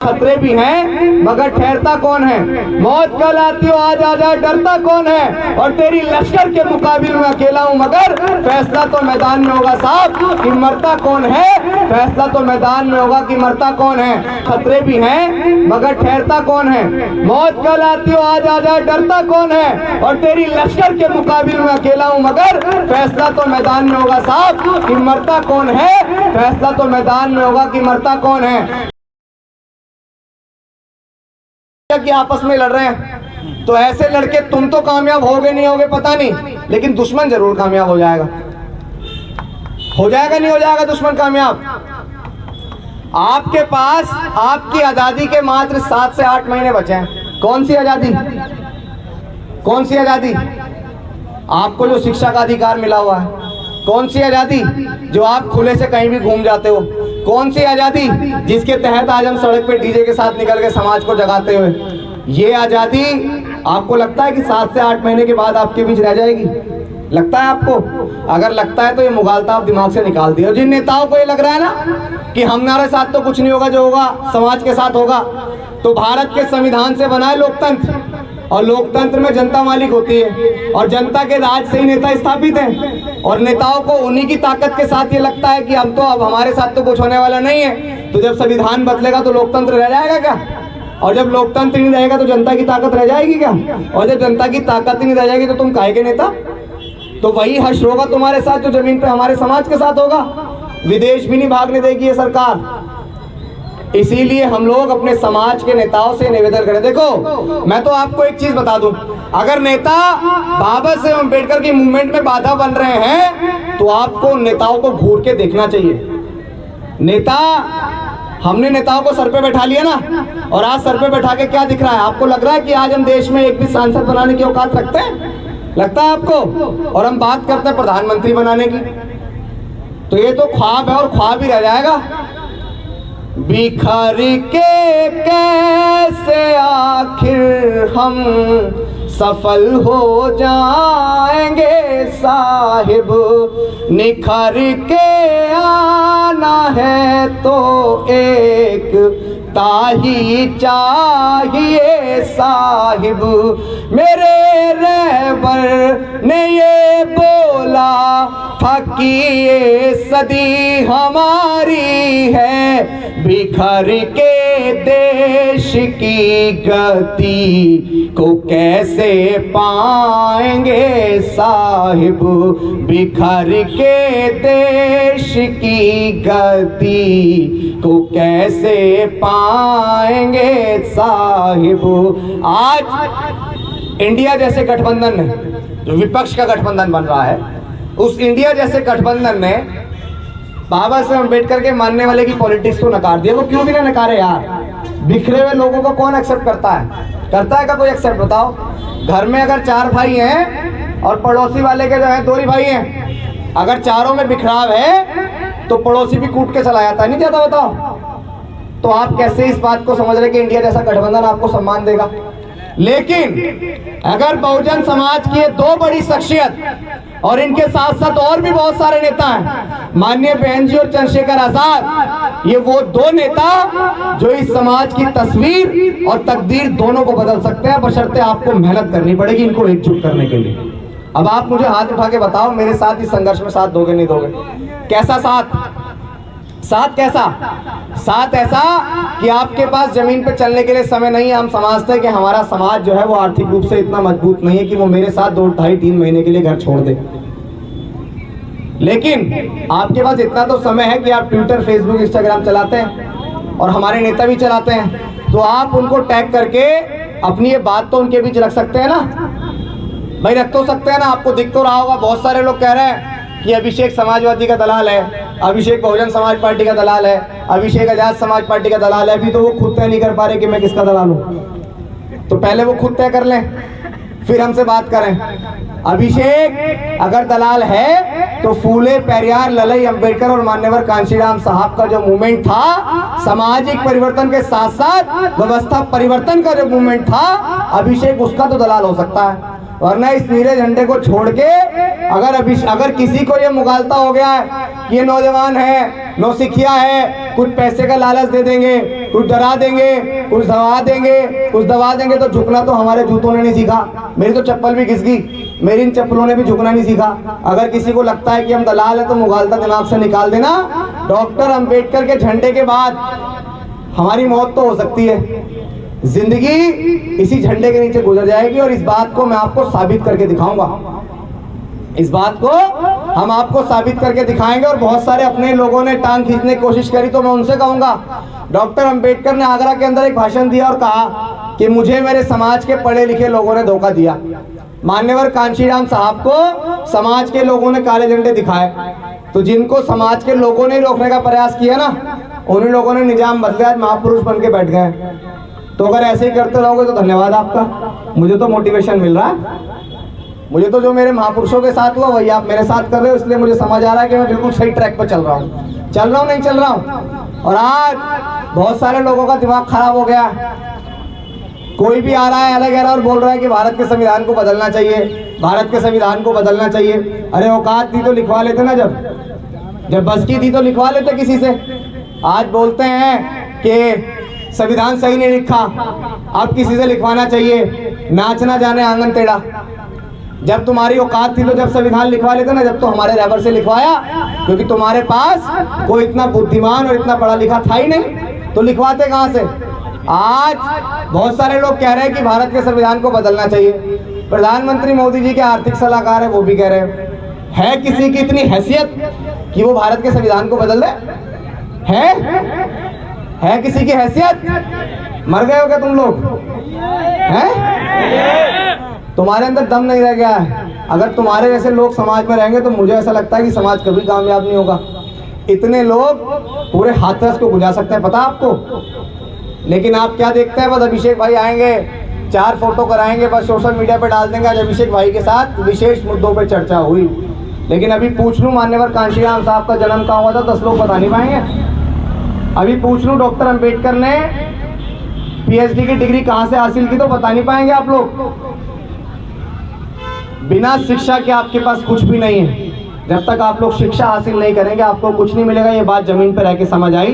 खतरे भी हैं मगर ठहरता कौन है। मौत कल आती हो आज आ जाए डरता कौन है। और तेरी लश्कर के मुकाबले में अकेला हूं मगर फैसला तो मैदान में होगा साहब कि मरता कौन है। फैसला तो मैदान में होगा कि मरता कौन है। खतरे भी हैं मगर ठहरता कौन है। मौत कल आती हो आज आ जाए डरता कौन है। और तेरी लश्कर के मुकाबले में अकेला हूं मगर फैसला तो मैदान में होगा साहब कि मरता कौन है। फैसला तो मैदान में होगा कि मरता कौन है। कि आपस में लड़ रहे हैं तो ऐसे लड़के तुम तो कामयाब होगे नहीं होगे पता नहीं, लेकिन दुश्मन जरूर कामयाब हो जाएगा। नहीं हो जाएगा दुश्मन कामयाब। आपके पास आपकी आजादी के मात्र 7 से 8 महीने बचे हैं। कौन सी आजादी? कौन सी आजादी? आपको जो शिक्षा का अधिकार मिला हुआ है। कौन सी आजादी? जो आप खुले से कहीं भी घूम जाते हो। कौन सी आजादी? जिसके तहत आज हम सड़क पे डीजे के साथ निकल के समाज को जगाते हुए। ये आजादी आपको लगता है कि 7 से 8 महीने के बाद आपके बीच रह जाएगी? लगता है आपको? अगर लगता है तो ये मुगालता आप दिमाग से निकाल दिए। और जिन नेताओं को ये लग रहा है ना कि हमारे साथ तो कुछ नहीं होगा, जो होगा समाज के साथ होगा, तो भारत के संविधान से बना है लोकतंत्र, और लोकतंत्र में जनता मालिक होती है और जनता के राज से ही नेता स्थापित हैं। और नेताओं को उन्हीं की ताकत के साथ ये लगता है कि हम तो अब हमारे साथ तो कुछ होने वाला नहीं है। तो जब संविधान बदलेगा तो लोकतंत्र रह जाएगा क्या? और जब लोकतंत्र नहीं रहेगा तो जनता की ताकत रह जाएगी क्या? और जब जनता की ताकत ही नहीं रह जाएगी तो तुम काहे के नेता? तो वही हश्र होगा तुम्हारे साथ जो जमीन पे हमारे समाज के साथ होगा। विदेश भी नहीं भागने देगी ये सरकार। इसीलिए हम लोग अपने समाज के नेताओं से निवेदन करें। देखो, मैं तो आपको एक चीज बता दूं, अगर नेता बाबा साहेब अम्बेडकर की मूवमेंट में बाधा बन रहे हैं तो आपको उन नेताओं को घूर के देखना चाहिए। नेता, हमने नेताओं को सर पे बैठा लिया ना, और आज सर पे बैठा के क्या दिख रहा है? आपको लग रहा है कि आज हम देश में एक भी सांसद बनाने की औकात रखते हैं? लगता है आपको? और हम बात करते हैं प्रधानमंत्री बनाने की, तो ये तो ख्वाब है और ख्वाब ही रह जाएगा। बिखर के कैसे आखिर हम सफल हो जाएंगे साहिब, निखर के आना है तो एक ताही चाहिए साहिब। मेरे रहबर ने ये बोला था कि ये सदी हमारी है, बिखर के देश की गति को कैसे पाएंगे साहिब, बिखर के देश की गति को कैसे पाएंगे साहिब। आज इंडिया जैसे गठबंधन है, जो विपक्ष का गठबंधन बन रहा है, उस इंडिया जैसे गठबंधन ने बाबा साहेब अम्बेडकर के मानने वाले की पॉलिटिक्स को नकार दिया। वो क्यों भी ना नकारे यार? बिखरे हुए लोगों को कौन एक्सेप्ट करता है? करता है क्या कोई एक्सेप्ट? बताओ। घर में अगर 4 भाई हैं और पड़ोसी वाले के जो है 2 ही भाई हैं, अगर चारों में बिखराव है तो पड़ोसी भी कूट के चला जाता है, नहीं जाता? बताओ। तो आप कैसे इस बात को समझ रहे कि इंडिया जैसा गठबंधन आपको सम्मान देगा? लेकिन अगर बहुजन समाज की 2 बड़ी शख्सियत और इनके साथ साथ और भी बहुत सारे नेता हैं, माननीय बहन जी और चंद्रशेखर आजाद, ये वो 2 नेता जो इस समाज की तस्वीर और तकदीर दोनों को बदल सकते हैं, बशर्ते आपको मेहनत करनी पड़ेगी इनको एकजुट करने के लिए। अब आप मुझे हाथ उठा के बताओ, मेरे साथ इस संघर्ष में साथ दोगे नहीं दोगे? कैसा साथ? साथ कैसा? साथ ऐसा कि आपके पास जमीन पे चलने के लिए समय नहीं है। हम समझते हैं कि हमारा समाज जो है वो आर्थिक रूप से इतना मजबूत नहीं है कि वो मेरे साथ 2, 2.5, 3 महीने के लिए घर छोड़ दे। लेकिन आपके पास इतना तो समय है कि आप ट्विटर, फेसबुक, इंस्टाग्राम चलाते हैं और हमारे नेता भी चलाते हैं, तो आप उनको टैग करके अपनी ये बात तो उनके बीच रख सकते हैं ना भाई? रख तो सकते हैं ना? आपको दिख तो रहा होगा, बहुत सारे लोग कह रहे हैं कि अभिषेक समाजवादी का दलाल है, अभिषेक बहुजन समाज पार्टी का दलाल है, अभिषेक आजाद समाज पार्टी का दलाल है। अभी तो वो खुद तय नहीं कर पा रहे कि मैं किसका दलाल हूँ। तो पहले वो खुद तय कर लें, फिर हमसे बात करें। अभिषेक अगर दलाल है तो फूले, पेरियार, ललई, अंबेडकर और मान्यवर कांशीराम साहब का जो मूवमेंट था, सामाजिक परिवर्तन के साथ साथ व्यवस्था परिवर्तन का जो मूवमेंट था, अभिषेक उसका तो दलाल हो सकता है। वरना इस नीले झंडे को छोड़ के अगर किसी को ये मुगालता हो गया है कि ये नौजवान है, नौसिखिया है, कुछ पैसे का लालच दे देंगे कुछ डरा देंगे, कुछ दबा देंगे तो झुकना तो हमारे जूतों ने नहीं सीखा। मेरी तो चप्पल भी घिस गई, मेरी इन चप्पलों ने भी झुकना नहीं सीखा। अगर किसी को लगता है कि हम दलाल हैं तो मुगालता दिमाग से निकाल देना। डॉक्टर अंबेडकर के झंडे के बाद हमारी मौत तो हो सकती है, जिंदगी इसी झंडे के नीचे गुजर जाएगी। और इस बात को मैं आपको साबित करके दिखाऊंगा, इस बात को हम आपको साबित करके दिखाएंगे। और बहुत सारे अपने लोगों ने टांग खींचने की कोशिश करी तो मैं उनसे कहूंगा, डॉक्टर अंबेडकर ने आगरा के अंदर एक भाषण दिया और कहा कि मुझे मेरे समाज के पढ़े लिखे लोगों ने धोखा दिया। मान्यवर कांशीराम साहब को समाज के लोगों ने काले झंडे दिखाए, तो जिनको समाज के लोगों ने रोकने का प्रयास किया ना, उन्हीं लोगों ने निजाम बदले, आज महापुरुष बन के बैठ गए। तो अगर ऐसे ही करते रहोगे तो धन्यवाद आपका, मुझे तो मोटिवेशन मिल रहा है। मुझे तो जो मेरे महापुरुषों के साथ हुआ वही आप मेरे साथ कर रहे हो, इसलिए मुझे समझ आ रहा है कि मैं बिल्कुल सही ट्रैक पर चल रहा हूँ नहीं चल रहा हूँ। और आज बहुत सारे लोगों का दिमाग खराब हो गया, कोई भी आ रहा है अलग और बोल रहा है कि भारत के संविधान को बदलना चाहिए, भारत के संविधान को बदलना चाहिए। अरे औकात थी तो लिखवा लेते ना, जब बस की थी तो लिखवा लेते किसी से। आज बोलते हैं कि संविधान सही नहीं लिखा, अब किसी से लिखवाना चाहिए, नाचना जाने आंगन टेढ़ा। जब तुम्हारी औकात थी तो जब संविधान लिखवा लेते ना, जब तो हमारे रैबर से लिखवाया, क्योंकि तुम्हारे पास कोई इतना बुद्धिमान और इतना पढ़ा लिखा था ही नहीं, तो लिखवाते कहाँ से। आज बहुत सारे लोग कह रहे हैं कि भारत के संविधान को बदलना चाहिए। प्रधानमंत्री मोदी जी के आर्थिक सलाहकार है, वो भी कह रहे हैं किसी की इतनी हैसियत कि वो भारत के संविधान को बदल दे? है किसी की हैसियत? मर गए हो क्या तुम लोग? हैं? तुम्हारे अंदर दम नहीं रह गया है। अगर तुम्हारे जैसे लोग समाज में रहेंगे तो मुझे ऐसा लगता है कि समाज कभी कामयाब नहीं होगा। इतने लोग पूरे हाथरस को बुझा सकते हैं, पता आपको। लेकिन आप क्या देखते हैं, बस अभिषेक भाई आएंगे, 4 फोटो कराएंगे, बस सोशल मीडिया पे डाल देंगे आज अभिषेक भाई के साथ विशेष मुद्दों पे चर्चा हुई। लेकिन अभी पूछ लूँ मान्यवर कांशीराम साहब का जन्म कहाँ हुआ था, 10 लोग बता नहीं पाएंगे। अभी पूछ लूँ डॉक्टर अंबेडकर ने पीएचडी की डिग्री कहाँ से हासिल की, तो बता नहीं पाएंगे आप लोग। बिना शिक्षा के आपके पास कुछ भी नहीं है। जब तक आप लोग शिक्षा हासिल नहीं करेंगे आपको कुछ नहीं मिलेगा। ये बात जमीन पर रह के समझ आई।